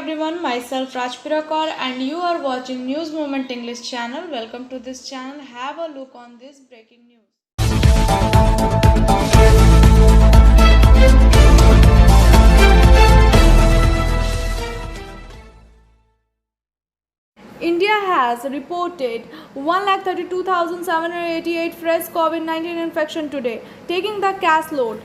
everyone, myself Rajpirakar and you are watching News Moment English channel. Welcome to this channel. Have a look on this breaking news. India has reported 1,32,788 fresh COVID-19 infection today, taking the case load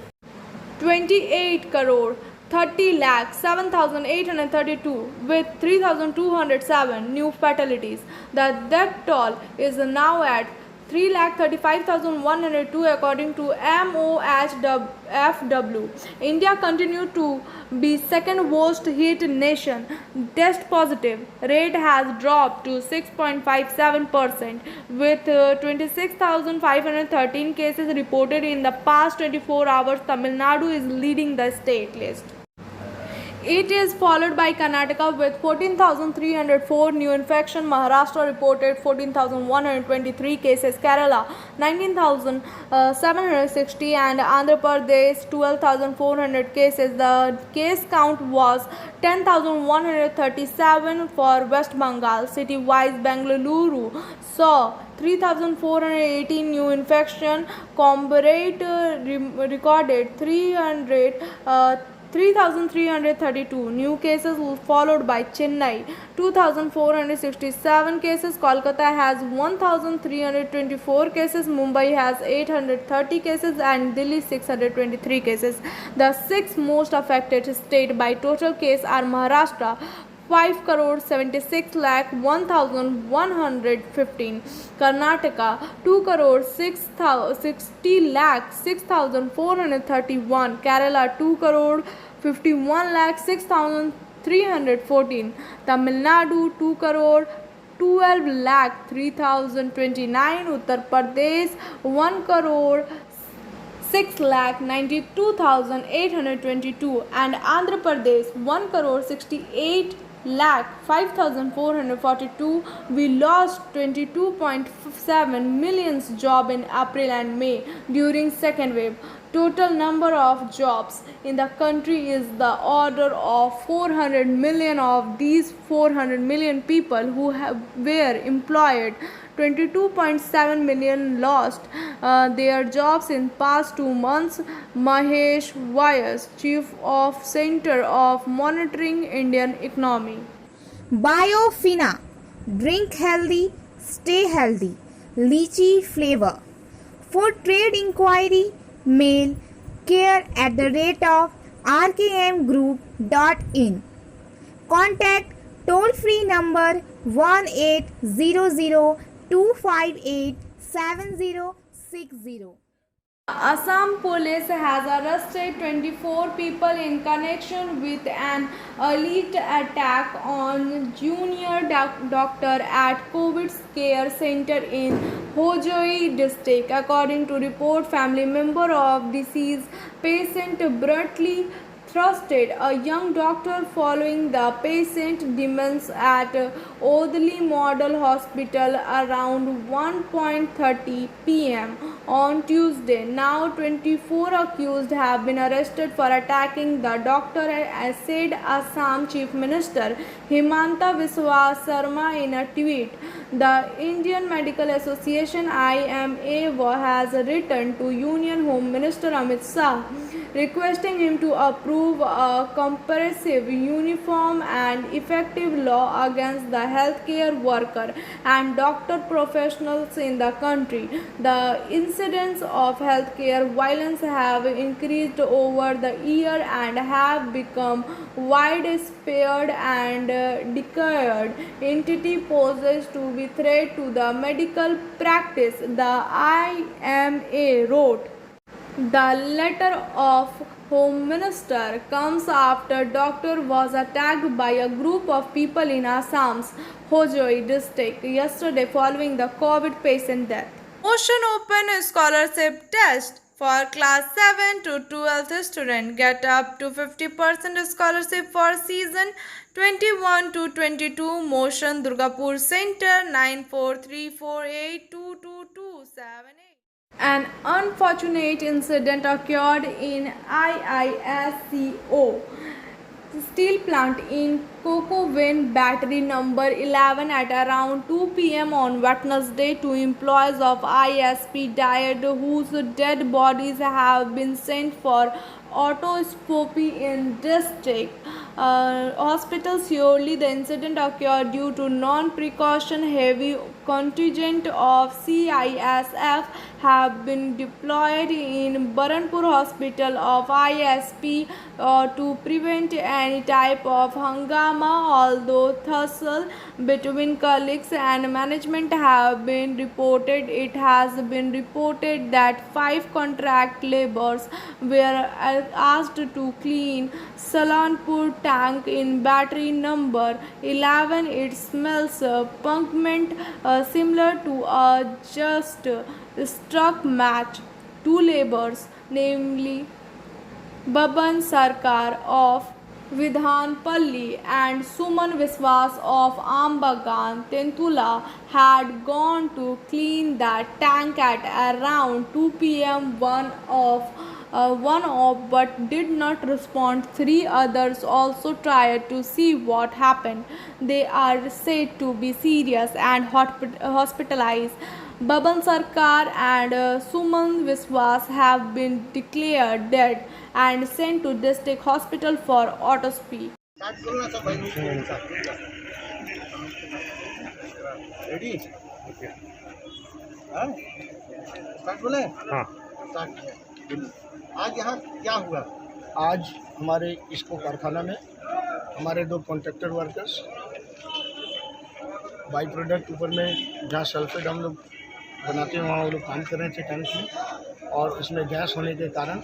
28 crore 30 lakh 7,832 with 3,207 new fatalities. The death toll is now at 3,35,102 according to MOHFW. India continued to be second worst hit nation. Test positive rate has dropped to 6.57% with 26,513 cases reported in the past 24 hours. Tamil Nadu is leading the state list. It is followed by Karnataka with 14,304 new infections. Maharashtra reported 14,123 cases. Kerala 19,760 and Andhra Pradesh 12,400 cases. The case count was 10,137 for West Bengal. City-wise, Bengaluru saw 3,418 new infections. Combat recorded 3,332 new cases, followed by Chennai 2,467 cases. Kolkata has 1,324 cases. Mumbai has 830 cases and Delhi 623 cases. The six most affected states by total case are Maharashtra 5 crore 76 lakh 1,115, Karnataka 2 crore 60 lakh 6,431, Kerala 2 crore 51 lakh 6,314, Tamil Nadu 2 crore 12 lakh 3,029, Uttar Pradesh 1 crore 6,92,822 and Andhra Pradesh 1 crore 68 lakh 5,442. We lost 22.7 million jobs in April and May during second wave. Total number of jobs in the country is the order of 400 million. Of these 400 million people who were employed, 22.7 million lost their jobs in past 2 months. Mahesh Vyas, Chief of Center of Monitoring Indian Economy. Biofina, drink healthy, stay healthy. Lychee flavor. For trade inquiry, mail care@rkmgroup.in. Contact toll free number 1800-258-7060. Assam police has arrested 24 people in connection with an alleged attack on junior doctor at COVID care center in Hojoi district. According to report, family member of deceased patient brutally thrusted a young doctor following the patient demands at Odli Model Hospital around 1:30 p.m. on Tuesday. Now 24 accused have been arrested for attacking the doctor, as said Assam Chief Minister Himanta Biswa Sarma in a tweet. The Indian Medical Association IMA has written to Union Home Minister Amit Shah requesting him to approve a comprehensive, uniform and effective law against the healthcare worker and doctor professionals in the country. The incidents of healthcare violence have increased over the year and have become widespread and declared entity poses to be threat to the medical practice, the IMA wrote. The letter of Home Minister comes after doctor was attacked by a group of people in Assam's Hojoi district yesterday following the COVID patient death. Ocean Open Scholarship Test for class 7 to 12th students get up to 50% scholarship for season 21 to 22. Motion Durgapur Center 9434822278. An unfortunate incident occurred in IISCO steel plant in Kokowin battery number 11 at around 2 p.m. on Wednesday. Two employees of ISP died, whose dead bodies have been sent for autopsy in district hospital. Surely the incident occurred due to non-precaution. Heavy contingent of CISF have been deployed in Baranpur Hospital of ISP to prevent any type of hangama, although tussle between colleagues and management have been reported. It has been reported that 5 contract laborers were asked to clean Salanpur tank in battery number 11. It smells pungent, similar to a just struck match. Two laborers, namely Baban Sarkar of Vidhanpalli and Suman Viswas of Ambagan, Tentula, had gone to clean that tank at around 2 p.m. One off but did not respond. 3 others also tried to see what happened. They are said to be serious and hospitalized. Baban Sarkar and Suman Viswas have been declared dead and sent to district hospital for autopsy. Ready start बोले हाँ start किया। आज यहाँ क्या हुआ? आज हमारे इसको कारखाना में हमारे 2 कॉन्ट्रैक्टर वर्कर्स बाई प्रोडक्ट ऊपर में जहाँ सल्फेट हम लोग बनाते हैं वहाँ वो लोग काम कर रहे थे टैंक में, और उसमें गैस होने के कारण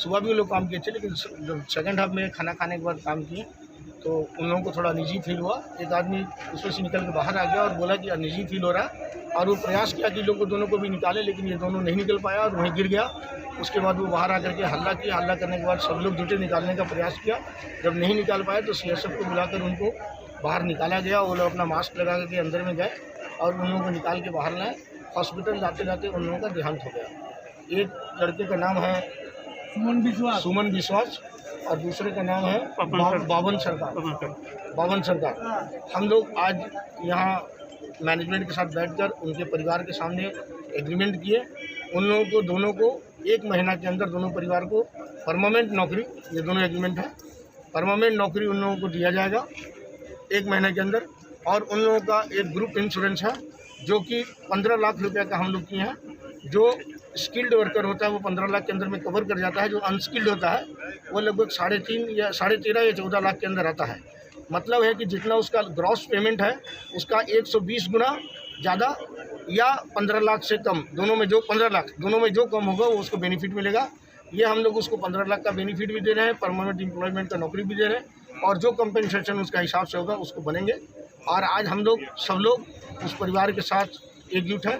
सुबह भी वो लोग काम किए थे, लेकिन जब सेकेंड हाफ में खाना खाने के बाद काम किए तो उन लोगों को थोड़ा निजी फील हुआ। एक आदमी उसमें से निकल के बाहर आ गया और बोला कि निजी फील हो रहा है, और वो प्रयास किया कि लोग को दोनों को भी निकाले, लेकिन ये दोनों नहीं निकल पाया और वहीं गिर गया। उसके बाद वो बाहर आकर के हल्ला किया। हल्ला करने के बाद सब लोग जुटे निकालने का प्रयास किया। जब नहीं निकाल पाए तो CSF को बुलाकर उनको बाहर निकाला गया। वो लोग अपना मास्क लगा करके अंदर में गए और उन लोगों को निकाल के बाहर लाए। हॉस्पिटल जाते जाते उन लोगों का देहांत हो गया। एक लड़के का नाम है सुमन विश्वास और दूसरे का नाम है बावन सरकार। हम लोग आज यहाँ मैनेजमेंट के साथ बैठकर उनके परिवार के सामने एग्रीमेंट किए। उन लोगों को दोनों को 1 महीना के अंदर दोनों परिवार को परमानेंट नौकरी, ये दोनों एग्रीमेंट है, परमानेंट नौकरी उन लोगों को दिया जाएगा 1 महीने के अंदर। और उन लोगों का एक ग्रुप इंश्योरेंस है जो कि 15 लाख रुपये का हम लोग किए हैं। जो स्किल्ड वर्कर होता है वो 15 लाख के अंदर में कवर कर जाता है। जो अनस्किल्ड होता है वो लगभग 3.5 या 13.5 या 14 लाख के अंदर आता है। मतलब है कि जितना उसका ग्रॉस पेमेंट है उसका 120 गुना ज़्यादा या 15 लाख से कम, दोनों में जो 15 लाख दोनों में जो कम होगा वो उसको बेनिफिट मिलेगा। ये हम लोग उसको 15 लाख का बेनिफिट भी दे रहे हैं, परमानेंट एम्प्लॉयमेंट का नौकरी भी दे रहे हैं, और जो कंपनसेशन उसका हिसाब से होगा उसको बनेंगे। और आज हम लोग सब लोग उस परिवार के साथ एकजुट हैं।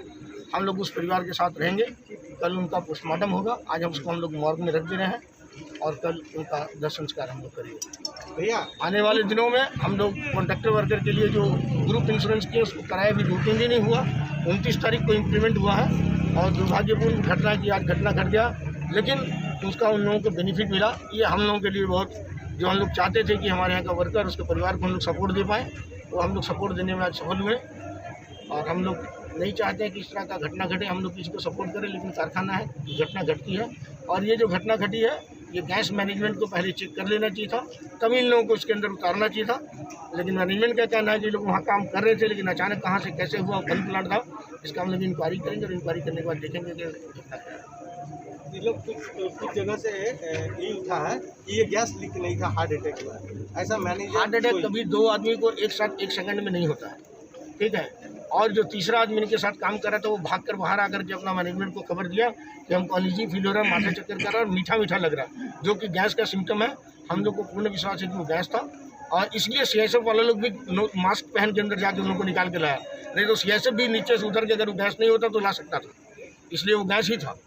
हम लोग उस परिवार के साथ रहेंगे। कल उनका पोस्टमार्टम होगा। आज हम लोग मॉर्ग में रख दे रहे हैं और कल उनका दाह संस्कार हम लोग करेंगे। भैया आने वाले दिनों में हम लोग कॉन्ट्रैक्टर वर्कर के लिए जो ग्रुप इंश्योरेंस किए उसको कराया भी 2-3 दिन ही हुआ। 29 तारीख को इम्प्लीमेंट हुआ है और दुर्भाग्यपूर्ण घटना की आज घटना घट गया, लेकिन उसका उन लोगों को बेनिफिट मिला। ये हम लोगों के लिए बहुत, जो हम लोग चाहते थे कि हमारे यहाँ का वर्कर उसके परिवार को हम लोग सपोर्ट दे पाएँ, तो हम लोग सपोर्ट देने में आज सफल हुए। और हम लोग नहीं चाहते हैं कि इस तरह का घटना घटे, हम लोग किसी को सपोर्ट करें, लेकिन कारखाना है, घटना घटती है। और ये जो घटना घटी है ये गैस मैनेजमेंट को पहले चेक कर लेना चाहिए था, तभी इन लोगों को उसके अंदर उतारना चाहिए था। लेकिन मैनेजमेंट का कहना है कि लोग वहाँ काम कर रहे थे, लेकिन अचानक कहाँ से कैसे हुआ, बंद प्लांट था। इसका हम लोग इंक्वायरी करेंगे और इंक्वायरी करने के बाद देखेंगे कि ये लोग कुछ जगह से ये उठा है कि ये गैस लीक नहीं था, हार्ट अटैक हुआ है। ऐसा मैनेजर हार्ट अटैक कभी 2 आदमी को एक साथ 1 सेकंड में नहीं होता है, ठीक है। और जो तीसरा आदमी इनके साथ काम कर रहा था वो भागकर बाहर आकर के अपना मैनेजमेंट को खबर दिया कि हमको अनईजी फील हो रहा है, माथा चक्कर कर रहा है और मीठा मीठा लग रहा है, जो कि गैस का सिम्टम है। हम लोग को पूर्ण विश्वास है कि वो गैस था, और इसलिए CSF वाले लोग भी मास्क पहन के अंदर जाके उन लोगों को निकाल के लाया। नहीं तो CSF भी नीचे से उतर के अगर वो गैस नहीं होता तो ला सकता था, इसलिए वो गैस ही था।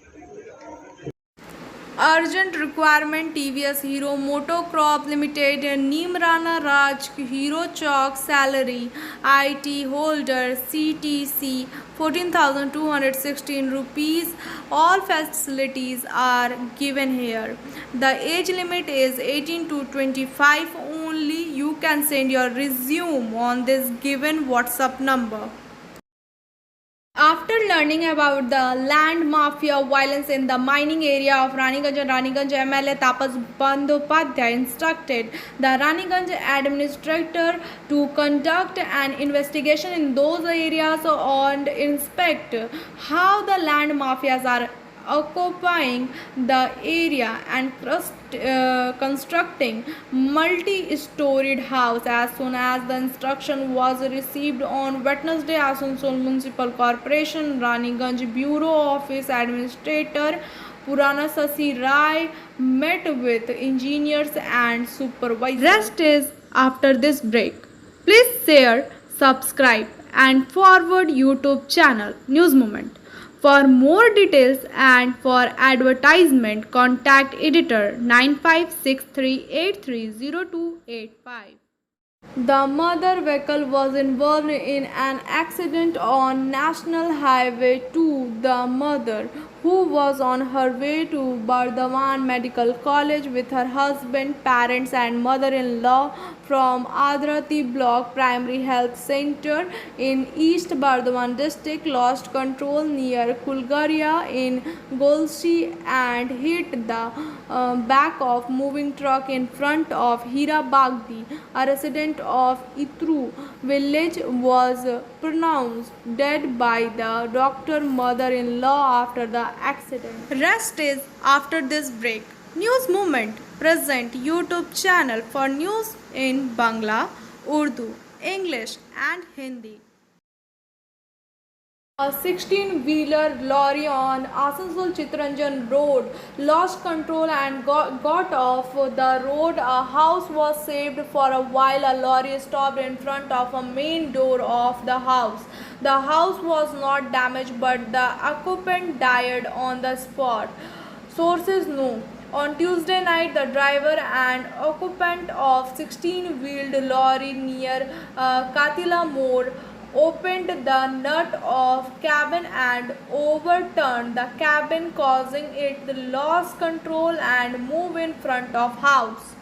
Urgent requirement TVS Hero Motocrop Limited Neemrana Raj Hero Chowk salary IT holder CTC 14,216 rupees. All facilities are given here. The age limit is 18 to 25 you can send your resume on this given WhatsApp number. After learning about the land mafia violence in the mining area of Raniganj, MLA Tapas Bandyopadhyay instructed the Raniganj administrator to conduct an investigation in those areas and inspect how the land mafias are occupying the area and constructing multi-storied house. As soon as the instruction was received on Wednesday, Asansol Municipal Corporation Raniganj Bureau Office Administrator Purana Sasi Rai met with engineers and supervisors. Rest is after this break. Please share, subscribe and forward YouTube channel News Moment. For more details and for advertisement, contact editor 9563830285. The mother vehicle was involved in an accident on National Highway 2. The mother, who was on her way to Bardhaman Medical College with her husband, parents and mother-in-law from Adrati Block Primary Health Center in East Bardhaman district, lost control near Kulgaria in Golsi and hit the back of moving truck in front of Hira Bagdi. A resident of Itru village was pronounced dead by the doctor mother-in-law after the accident. Rest is after this break. News Movement present YouTube channel for news in Bangla, Urdu, English and Hindi. A 16-wheeler lorry on Asansol Chittaranjan Road lost control and got off the road. A house was saved for a while. A lorry stopped in front of a main door of the house. The house was not damaged, but the occupant died on the spot. Sources know. On Tuesday night, the driver and occupant of 16-wheeled lorry near Katila Mode opened the nut of cabin and overturned the cabin, causing it to lose control and move in front of house.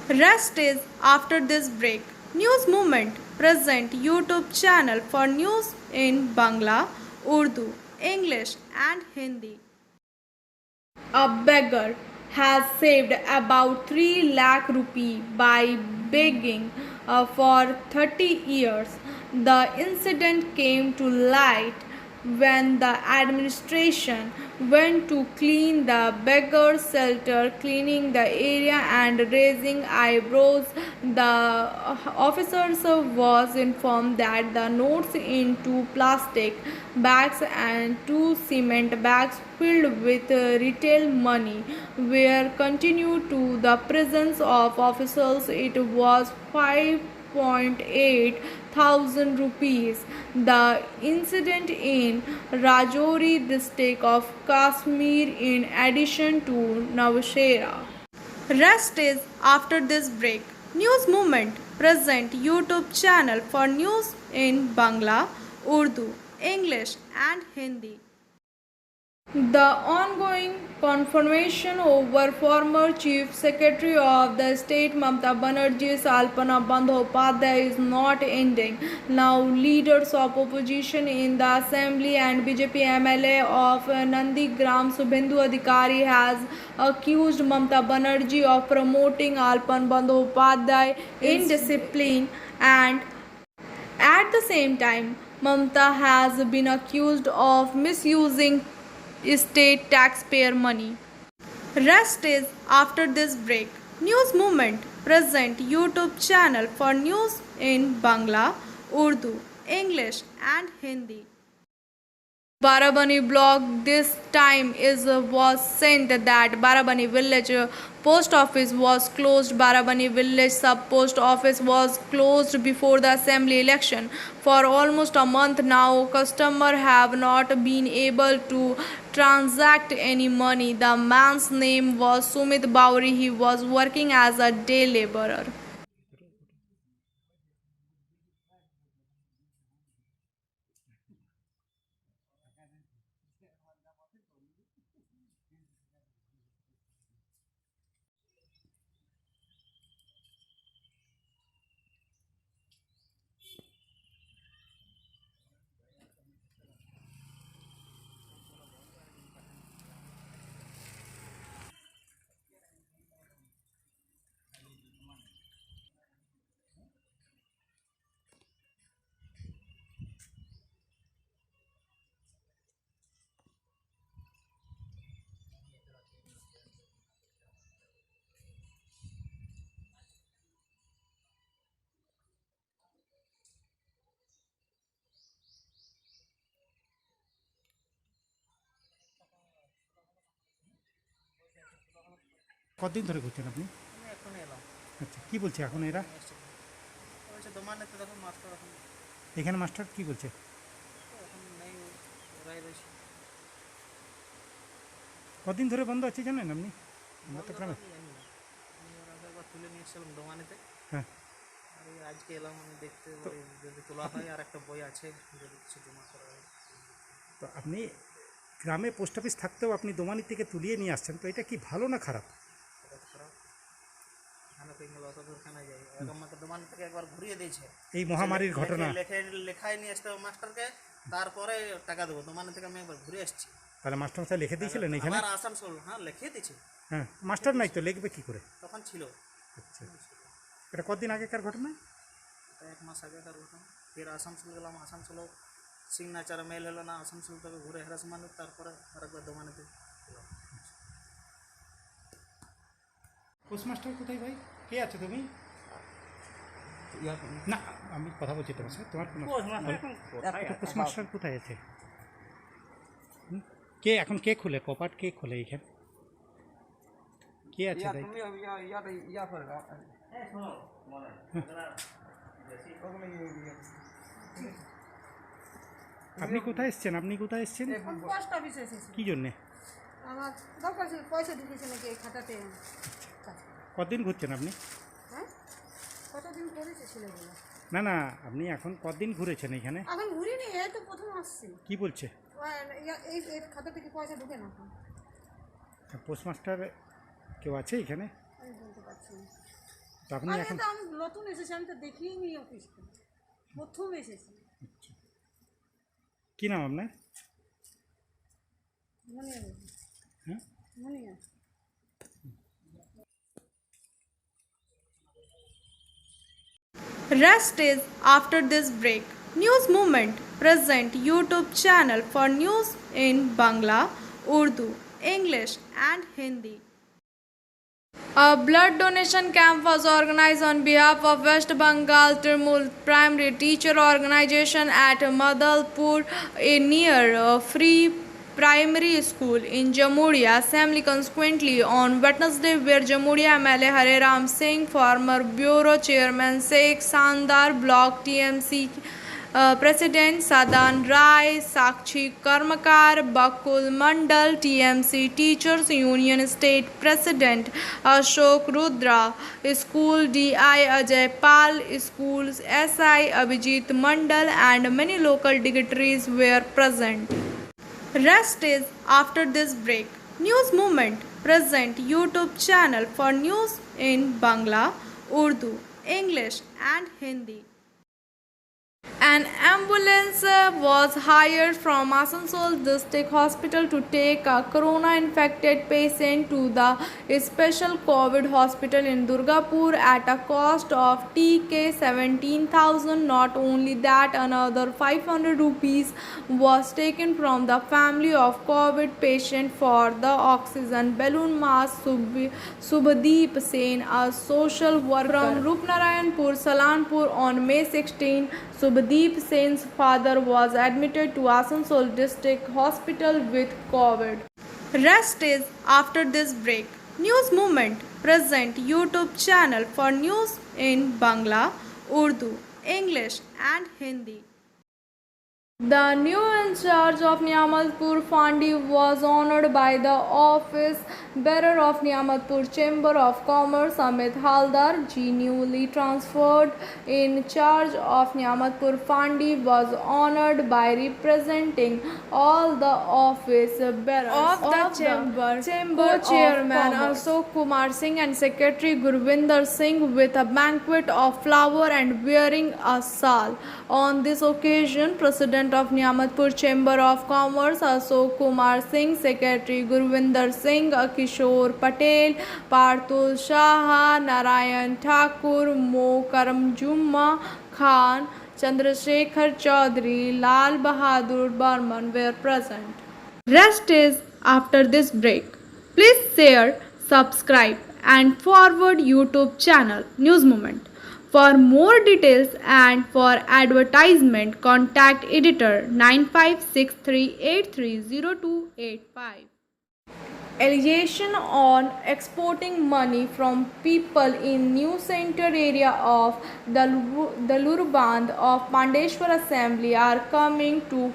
Rest is after this break. News Movement present YouTube channel for news in Bangla, Urdu, English and Hindi. A beggar has saved about 3 lakh rupee by begging for 30 years. The incident came to light when the administration went to clean the beggar's shelter, cleaning the area and raising eyebrows. The officers was informed that the notes in 2 plastic bags and 2 cement bags filled with retail money were continued to the presence of officers. It was 5.8 thousand rupees. The incident in Rajouri district of Kashmir in addition to Navshera. Rest is after this break. News Movement present YouTube channel for news in Bangla, Urdu, English and Hindi. The ongoing confirmation over former Chief Secretary of the State Mamata Banerjee's Alpana Bandyopadhyay is not ending. Now leaders of opposition in the Assembly and BJP MLA of Nandigram Subhendu Adhikari has accused Mamata Banerjee of promoting Alpan Bandyopadhyay indiscipline, and at the same time Mamata has been accused of misusing state taxpayer money. Rest is after this break. News Movement present YouTube channel for news in Bangla, Urdu, English and Hindi. Barabani block this time was sent that Barabani village post office was closed. Barabani village sub post office was closed before the assembly election. For almost a month now, customers have not been able to transact any money. The man's name was Sumit Bauri. He was working as a day laborer. কতদিন ধরে ঘুরছেন আপনি? আমি এখন এলাম আচ্ছা, কি বলছে এখন এরা? বলছে দোমানেতে দেখো মাস্টার এখন এখানে মাস্টার কি বলছে? এখন নেই, ওরাই রয়েছে। কদিন ধরে বন্ধ আছে জানেন আপনি? আমরা তো বন্ধ গ্রামে। আমি জানি না, আমি ওর আগে একবার তুলে নিয়ে এসেছিলাম দোমানেতে। হ্যাঁ। আর এই আজকে এলাম আমি দেখতে, ওই যদি তোলা হয় আর একটা বই আছে যদি কিছু জমা করা হয়। তো আপনি গ্রামে পোস্ট অফিস থাকতেও আপনি দোমানি থেকে তুলিয়ে নিয়ে আসছেন, তো এটা কি ভালো না খারাপ? এটা তো খারাপ, এখানে পেয়ে গেল অত দূর কেন যাই, এক আমাকে দোমান থেকে একবার ঘুরিয়ে দিয়েছে। এই মহামারীর ঘটনা। লেখায় নিয়ে আসতে হবে মাস্টারকে, তারপরে টাকা দেবো। দোমানে থেকে আমি একবার ঘুরে এসেছি। তাহলে মাস্টারমশাই লিখে দিয়েছিলেন এখানে? আমার আসানসোল, হ্যাঁ লিখে দিয়েছি। হ্যাঁ, মাস্টার নাই তো লিখবে কি করে? তখন ছিল। আচ্ছা, এটা কতদিন আগেকার ঘটনা? এটা 1 মাস আগেকার ঘটনা। ফের আসানসোল গেলাম, আসানসোলও সিগনেচার মেল হলো না, আসানসোল থেকে ঘুরে হ্যারাসমেন্ট, তারপরে আরেকবার দোমানেতে গেলাম। পোস্টমাস্টার কোথায় ভাই? কে আছে তুমি? না, আমি কথা বলছি তোমার সাথে। তোমার কোনো পোস্টমাস্টার কোথায় আছে? কে এখন কে খুলে কপাট? কে খুলে এখানে? কে আছে ভাই? আপনি কোথায় এসছেন? আপনি কোথায় এসছেন? পোস্ট অফিসে এসেছি। কি জন্যে? আমার দরকার ছিল, পয়সা ঢুকেছে নাকি এই খাতাতে। কতদিন ঘুরছেন আপনি? হ্যাঁ, কতদিন করেছে ছেলেগুলো? না না, আপনি এখন কতদিন ঘুরেছেন এখানে? এখন ঘুরিনি, এই তো প্রথম আসছি। কি বলছে? এই এই খাতা থেকে পয়সা ঢুকে না, পোস্টমাস্টার কেউ আছে এখানে? আমি বলতে পারছি না। তো আপনি আমি এখন তো আমি নতুন এসেছি, আমি তো দেখিনি অফিসটা, প্রথম এসেছি। কি নাম আপনার? মনে নেই, হ্যাঁ, মনে নেই। Rest is after this break. News Movement present YouTube channel for news in Bangla, Urdu, English and Hindi. A blood donation camp was organized on behalf of West Bengal Trinamool Primary Teacher Organization at Madalpur near Free Primary School in Jamuria Assembly. Consequently, on Wednesday, where Jamuria MLA Hare Ram Singh, former Bureau Chairman Sheikh Sandar Block TMC President Sadan Rai, Sakshi Karmakar, Bakul Mandal, TMC Teachers Union State President Ashok Rudra, School DI Ajay Pal, Schools SI Abhijit Mandal and many local dignitaries were present. Rest is after this break. News Movement present YouTube channel for news in Bangla, Urdu, English and Hindi. An ambulance was hired from Asansol District Hospital to take a corona-infected patient to the special COVID hospital in Durgapur at a cost of Tk 17,000. Not only that, another 500 rupees was taken from the family of COVID patient for the oxygen balloon mask. Subhadeep Sen, a social worker from Rupnarayanpur, Salanpur on May 16, Subhadeep Sen's father was admitted to Asansol District Hospital with COVID. Rest is after this break. News Movement present YouTube channel for news in Bangla, Urdu, English and Hindi. The new in charge of Niamatpur Fandi was honored by the office bearer of Niamatpur Chamber of Commerce Amit Haldar Ji. Newly transferred in charge of Niamatpur Fandi was honored by representing all the office bearers of the chamber co-chairman Ashok Kumar Singh and secretary Gurvinder Singh with a banquet of flower and wearing a sal. On this occasion, President of Niamatpur Chamber of Commerce Ashok Kumar Singh, Secretary Gurvinder Singh, Kishore Patel, Parthul Shah, Narayan Thakur, Mokaram Jumma Khan, Chandrasekhar Chaudhary, Lal Bahadur Burman were present. Rest is after this break. Please share, subscribe and forward YouTube channel News Movement. For more details and for advertisement, contact editor 9563830285. allegation on exporting money from people in New Center area of the Luruband of Pandeshwar Assembly are coming to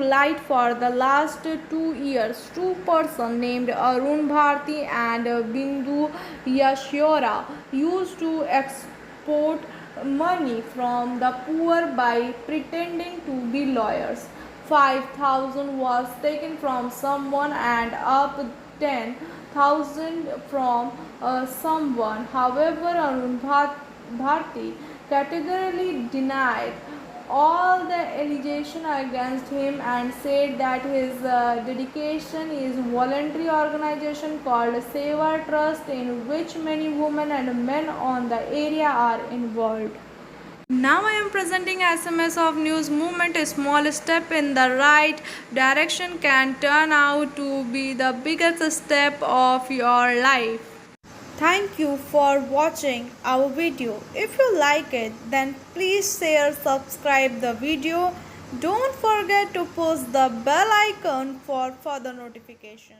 light for the last 2 years. Two persons named Arun Bharti and Bindu Yashora used to export money from the poor by pretending to be lawyers. 5,000 was taken from someone and up 10,000 from someone. However, Arun Bharti categorically denied all the allegations against him and said that his dedication is voluntary organization called Seva Trust, in which many women and men on the area are involved. Now I am presenting SMS of news movement. A small step in the right direction can turn out to be the biggest step of your life. Thank you for watching our video. If you like it, then please share, subscribe the video. Don't forget to push the bell icon for further notification.